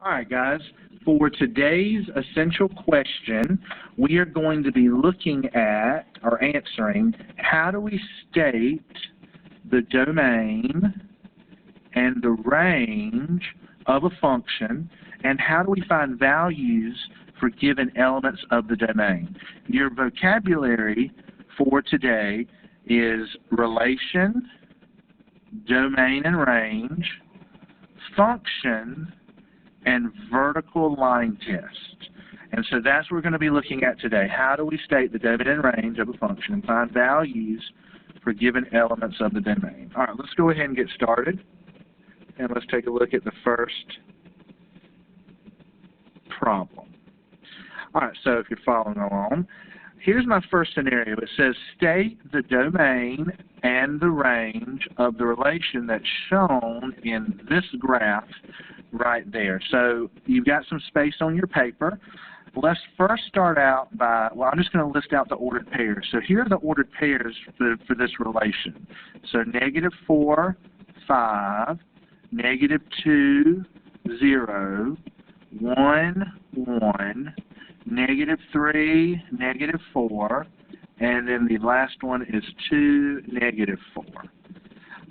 All right, guys. For today's essential question, we are going to be looking at or answering how do we state the domain and the range of a function, and how do we find values for given elements of the domain. Your vocabulary for today is relation, domain and range, function, and vertical line test. And so that's what we're going to be looking at today. How do we state the domain and range of a function and find values for given elements of the domain? All right, let's go ahead and get started. And let's take a look at the first problem. All right, so if you're following along, here's my first scenario. It says state the domain and the range of the relation that's shown in this graph right there. So you've got some space on your paper. Let's first start out by, well, I'm just going to list out the ordered pairs. So here are the ordered pairs for this relation. So -4, 5, -2, 0, 1, 1, -3, -4, and then the last one is 2, -4.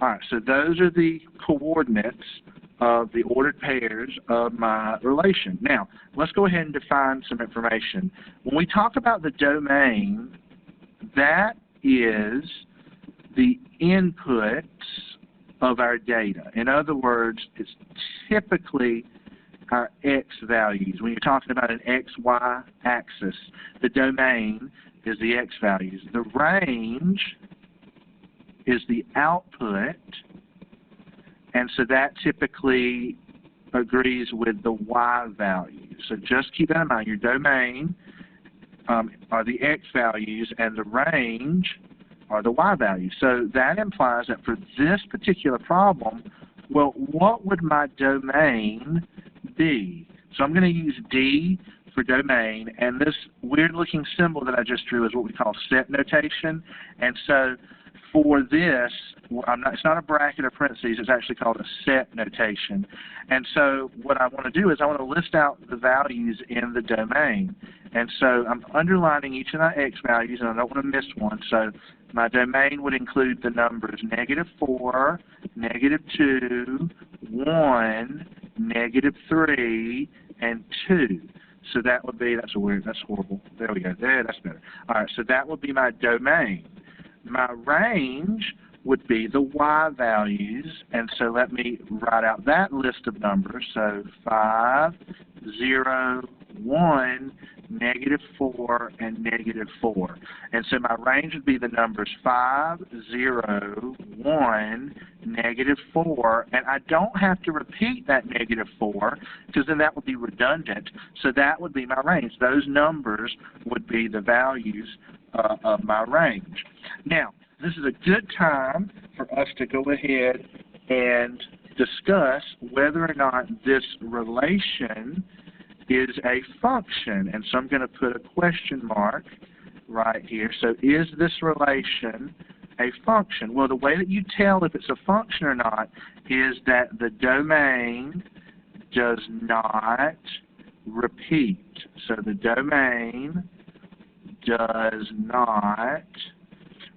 All right, so those are the coordinates of the ordered pairs of my relation. Now, let's go ahead and define some information. When we talk about the domain, that is the inputs of our data. In other words, it's typically our x values. When you're talking about an x-y axis, the domain is the x values. The range is the output, and so that typically agrees with the y values. So just keep that in mind. Your domain are the x values, and the range are the y values. So that implies that for this particular problem, well, what would my domain be? So I'm going to use D for domain, and this weird-looking symbol that I just drew is what we call set notation. And so for this, it's not a bracket or parentheses, it's actually called a set notation. And so what I want to do is I want to list out the values in the domain. And so I'm underlining each of my x values, and I don't want to miss one. So my domain would include the numbers -4, -2, 1, -3, and 2. So that would be, that's horrible. There we go. There, that's better. All right, so that would be my domain. My range would be the y values, and so let me write out that list of numbers. So 5, 0, 1, -4, and -4. And so my range would be the numbers 5, 0, 1, -4, and I don't have to repeat that -4 because then that would be redundant. So that would be my range. Those numbers would be the values of my range. Now, this is a good time for us to go ahead and discuss whether or not this relation is a function. And so I'm going to put a question mark right here. So is this relation a function? Well, the way that you tell if it's a function or not is that the domain does not repeat. So the domain does not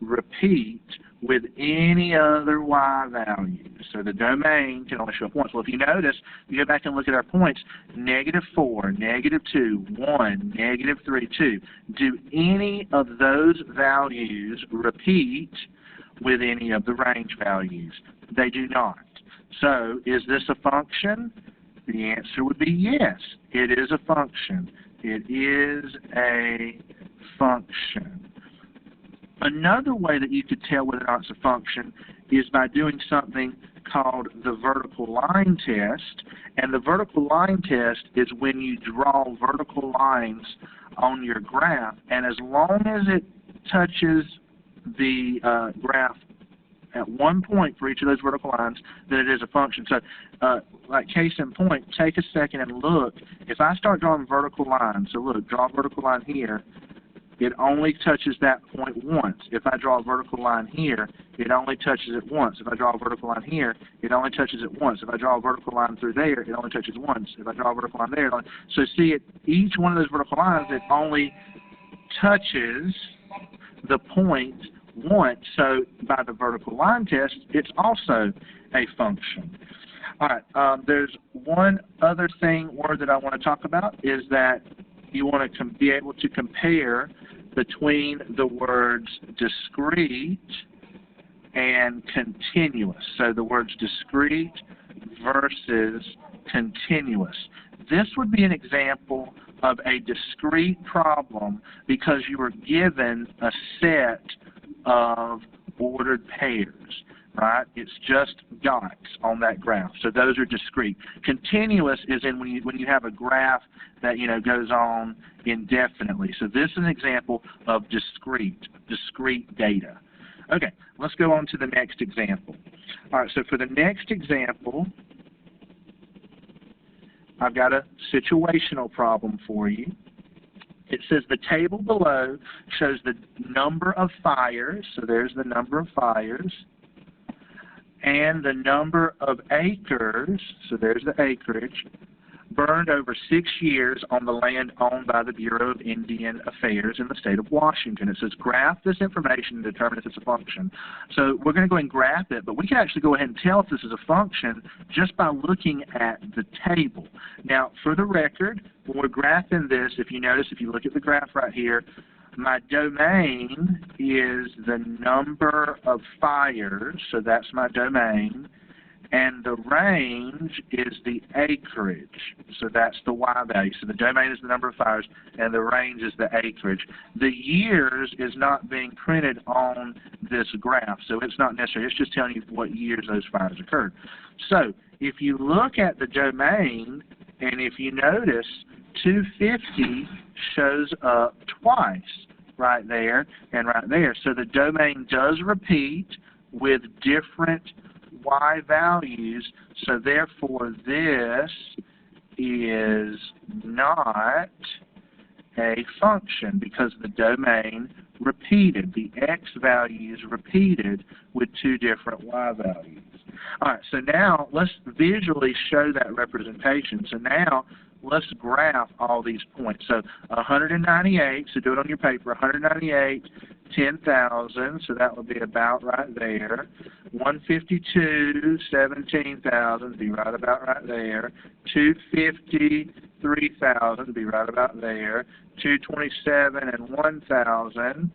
repeat with any other y value. So the domain can only show up once. Well, if you notice, you go back and look at our points, -4, -2, 1, -3, 2. Do any of those values repeat with any of the range values? They do not. So is this a function? The answer would be yes. It is a function. It is a function. Another way that you could tell whether or not it's a function is by doing something called the vertical line test. And the vertical line test is when you draw vertical lines on your graph, and as long as it touches the graph at one point for each of those vertical lines, then it is a function. So, like case in point, take a second and look. If I start drawing vertical lines, so look, draw a vertical line here. it only touches that point once. If I draw a vertical line here, it only touches it once. If I draw a vertical line here, it only touches it once. If I draw a vertical line through there, it only touches once. If I draw a vertical line there, so see, each one of those vertical lines, it only touches the point once. So by the vertical line test, it's also a function. All right, there's one other word that I want to talk about, is that you want to be able to compare between the words discrete and continuous. So the words discrete versus continuous. This would be an example of a discrete problem because you were given a set of ordered pairs, right? It's just dots on that graph. So those are discrete. Continuous is when you have a graph that goes on indefinitely. So this is an example of discrete data. Okay, let's go on to the next example. All right, so for the next example, I've got a situational problem for you. It says the table below shows the number of fires, so there's the number of fires, and the number of acres, so there's the acreage, burned over 6 years on the land owned by the Bureau of Indian Affairs in the state of Washington. It says graph this information and determine if it's a function. So we're going to go and graph it, but we can actually go ahead and tell if this is a function just by looking at the table. Now, for the record, when we're graphing this, if you notice, if you look at the graph right here, my domain is the number of fires, so that's my domain, and the range is the acreage, so that's the Y value. So the domain is the number of fires, and the range is the acreage. The years is not being printed on this graph, so it's not necessary. It's just telling you what years those fires occurred. So if you look at the domain, and if you notice, 250 shows up twice, right there and right there. So the domain does repeat with different Y values, so therefore this is not a function because the domain repeated. The X values repeated with two different Y values. All right, so now let's visually show that representation. So now let's graph all these points. So 198, so do it on your paper, 198, 10,000, so that would be about right there. 152, 17,000, be right about right there. 250, 3,000, be right about there. 227 and 1,000,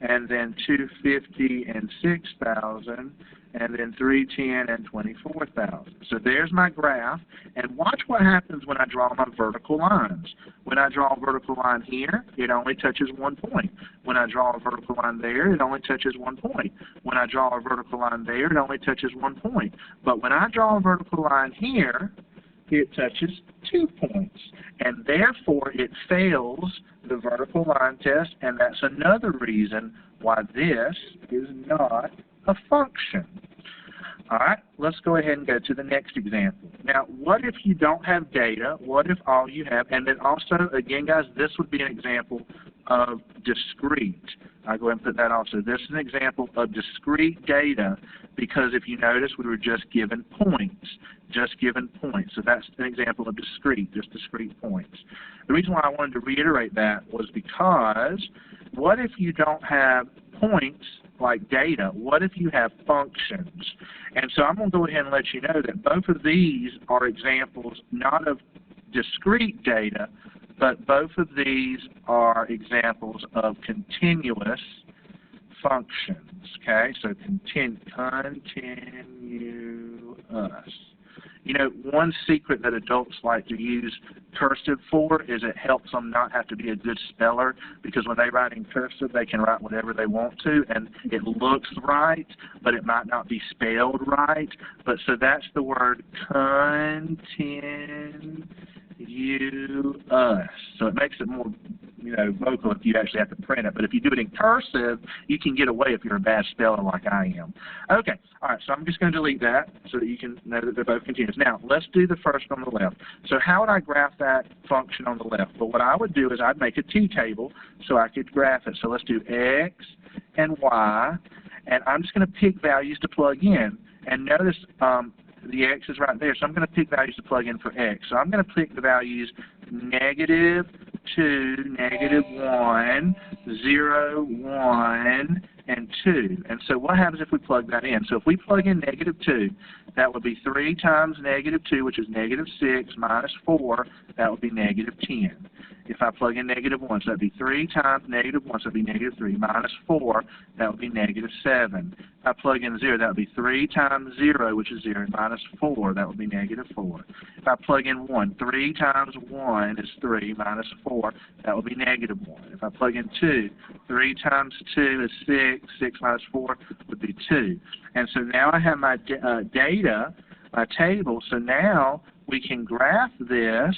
and then 250 and 6,000. And then 310 and 24,000. So there's my graph, and watch what happens when I draw my vertical lines. When I draw a vertical line here, it only touches 1 point. When I draw a vertical line there, it only touches 1 point. When I draw a vertical line there, it only touches 1 point. But when I draw a vertical line here, it touches 2 points, and therefore it fails the vertical line test, and that's another reason why this is not a function. All right, let's go ahead and go to the next example. Now, what if you don't have data? What if all you have, and then also, again, guys, this would be an example of discrete. I'll go ahead and put that also. This is an example of discrete data because if you notice, we were just given points. Just given points. So that's an example of discrete, just discrete points. The reason why I wanted to reiterate that was because what if you don't have points like data? What if you have functions? And so I'm going to go ahead and let you know that both of these are examples not of discrete data, but both of these are examples of continuous functions. Okay, so continuous. You know, one secret that adults like to use cursive for is it helps them not have to be a good speller, because when they write in cursive, they can write whatever they want to, and it looks right, but it might not be spelled right. But so that's the word continuous. So it makes it more vocal if you actually have to print it. But if you do it in cursive, you can get away if you're a bad speller like I am. Okay, all right, so I'm just going to delete that so that you can know that they're both continuous. Now, let's do the first on the left. So how would I graph that function on the left? Well, what I would do is I'd make a t-table so I could graph it. So let's do x and y, and I'm just going to pick values to plug in. And notice the x is right there, so I'm going to pick values to plug in for x. So I'm going to pick the values -2, -1, 0, 1, and 2. And so what happens if we plug that in? So if we plug in -2, that would be 3 times -2, which is -6, minus 4, that would be -10. If I plug in -1, so that would be 3 times -1, so that would be -3, minus 4, that would be -7. If I plug in 0, that would be 3 times 0, which is 0, minus 4, that would be -4. If I plug in 1, 3 times 1 is 3, minus 4, that would be -1. If I plug in 2, 3 times 2 is 6, 6 minus 4 would be 2. And so now I have my data, my table, so now we can graph this.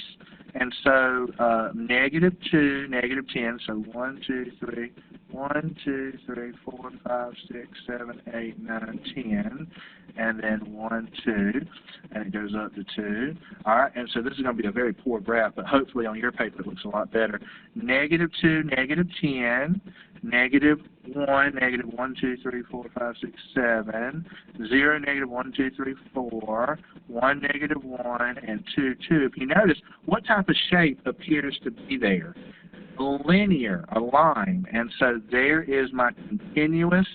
And so -2, -10, so 1, 2, 3, 1, 2, 3, 4, 5, 6, 7, 8, 9, 10, and then 1, 2, and it goes up to 2. All right, and so this is going to be a very poor graph, but hopefully on your paper it looks a lot better. -2, -10, -1, -1, 2, 3, 4, 5, 6, 7, 0, -1, 2, 3, 4, 1, -1, and 2, 2. If you notice, what type of shape appears to be there? Linear, a line. And so there is my continuous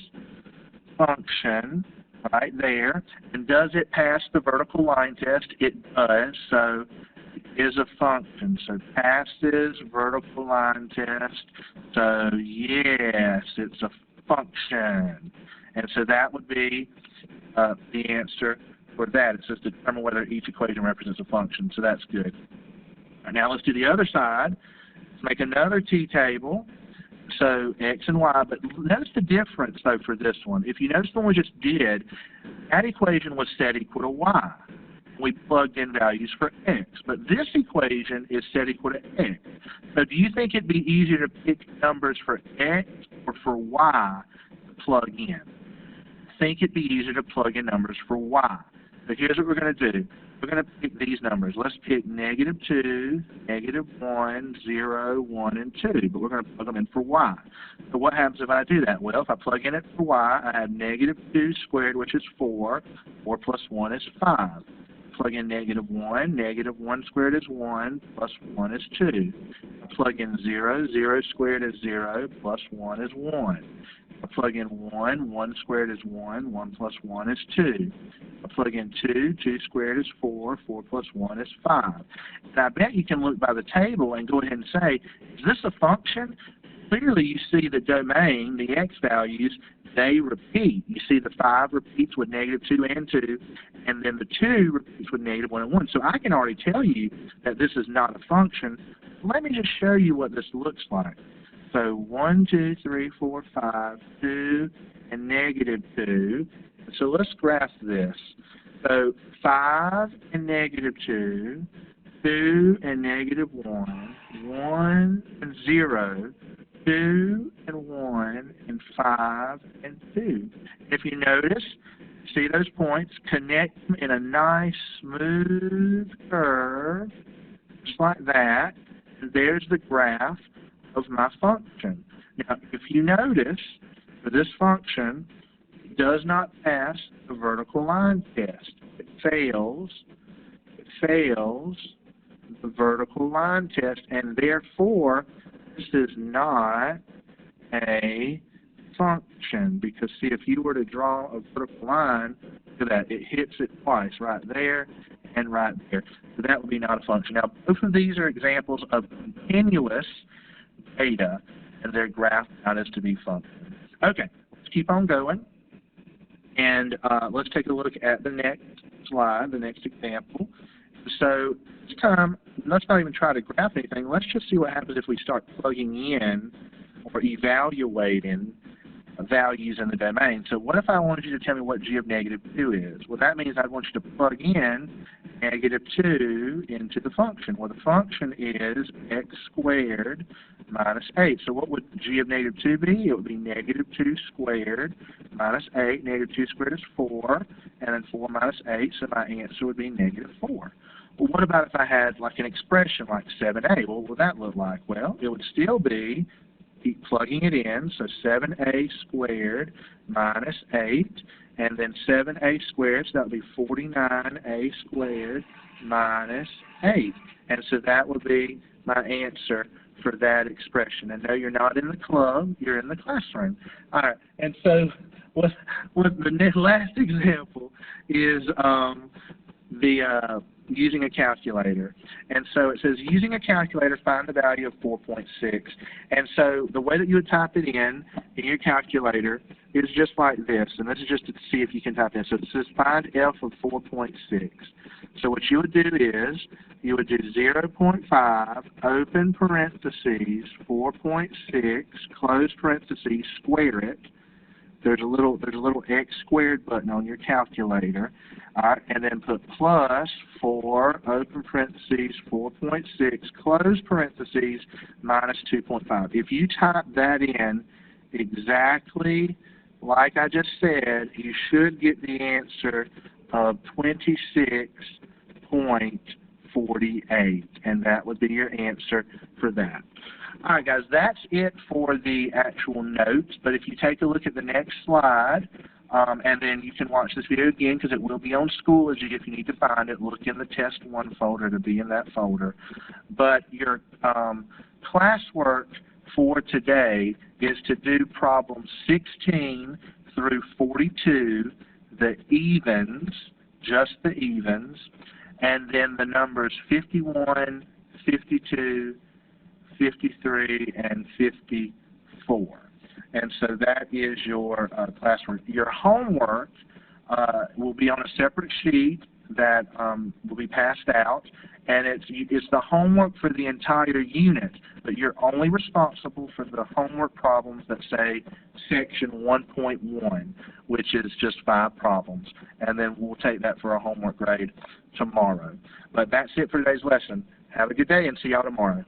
function right there. And does it pass the vertical line test? It does. So it is a function. So passes vertical line test. So yes, it's a function. And so that would be the answer for that. It says determine whether each equation represents a function. So that's good. All right, now let's do the other side. Let's make another t-table. So x and y, but notice the difference, though, for this one. If you notice the one we just did, that equation was set equal to y. We plugged in values for x. But this equation is set equal to x. So do you think it'd be easier to pick numbers for x or for y to plug in? I think it'd be easier to plug in numbers for y. So here's what we're going to do. We're going to pick these numbers. Let's pick -2, -1, 0, 1, and 2. But we're going to plug them in for y. So what happens if I do that? Well, if I plug in it for y, I have -2 squared, which is 4. 4 plus 1 is 5. Plug in -1. -1 squared is 1, plus 1 is 2. Plug in 0. 0 squared is 0, plus 1 is 1. I plug in 1. 1 squared is 1. 1 plus 1 is 2. I plug in 2. 2 squared is 4. 4 plus 1 is 5. And I bet you can look by the table and go ahead and say, is this a function? Clearly you see the domain, the x values, they repeat. You see the 5 repeats with -2 and 2, and then the 2 repeats with -1 and 1. So I can already tell you that this is not a function. Let me just show you what this looks like. So 1, 2, 3, 4, 5, 2, and -2. So let's graph this. So 5 and -2, 2 and -1, 1 and 0, 2 and 1, and 5 and 2. If you notice, see those points, connect them in a nice smooth curve, just like that. And there's the graph of my function. Now, if you notice, for this function, it does not pass the vertical line test. It fails the vertical line test, and therefore, this is not a function. Because, see, if you were to draw a vertical line, look at that, it hits it twice, right there and right there. So that would be not a function. Now, both of these are examples of continuous data, and they're graphed out as to be functions. Okay, let's keep on going. And let's take a look at the next slide, the next example. So this time, let's not even try to graph anything. Let's just see what happens if we start plugging in or evaluating values in the domain. So what if I wanted you to tell me what g of negative 2 is? Well, that means I want you to plug in negative 2 into the function. Well, the function is x squared minus 8. So what would g of negative 2 be? It would be negative 2 squared minus 8. Negative 2 squared is 4, and then 4 minus 8, so my answer would be negative 4. Well, what about if I had like an expression like 7a? Well, what would that look like? Well, it would still be keep plugging it in, so 7a squared minus 8, and then 7a squared, so that would be 49a squared minus 8. And so that would be my answer for that expression. And no, you're not in the club, you're in the classroom. All right, and so what the last example is using a calculator. And so it says, using a calculator, find the value of 4.6. And so the way that you would type it in your calculator is just like this. And this is just to see if you can type in. So it says, find f of 4.6. So what you would do is, you would do 0.5, open parentheses, 4.6, close parentheses, square it. There's a little x squared button on your calculator, and then put plus 4, open parentheses, 4.6, close parentheses, minus 2.5. If you type that in exactly like I just said, you should get the answer of 26.48, and that would be your answer for that. All right, guys, that's it for the actual notes. But if you take a look at the next slide, and then you can watch this video again because it will be on Schoology. If you need to find it, look in the Test 1 folder to be in that folder. But your classwork for today is to do problems 16 through 42, the evens, just the evens, and then the numbers 51, 52, 53, and 54. And so that is your classwork. Your homework will be on a separate sheet that will be passed out, and it's the homework for the entire unit, but you're only responsible for the homework problems that say section 1.1, which is just 5 problems, and then we'll take that for a homework grade tomorrow. But that's it for today's lesson. Have a good day and see y'all tomorrow.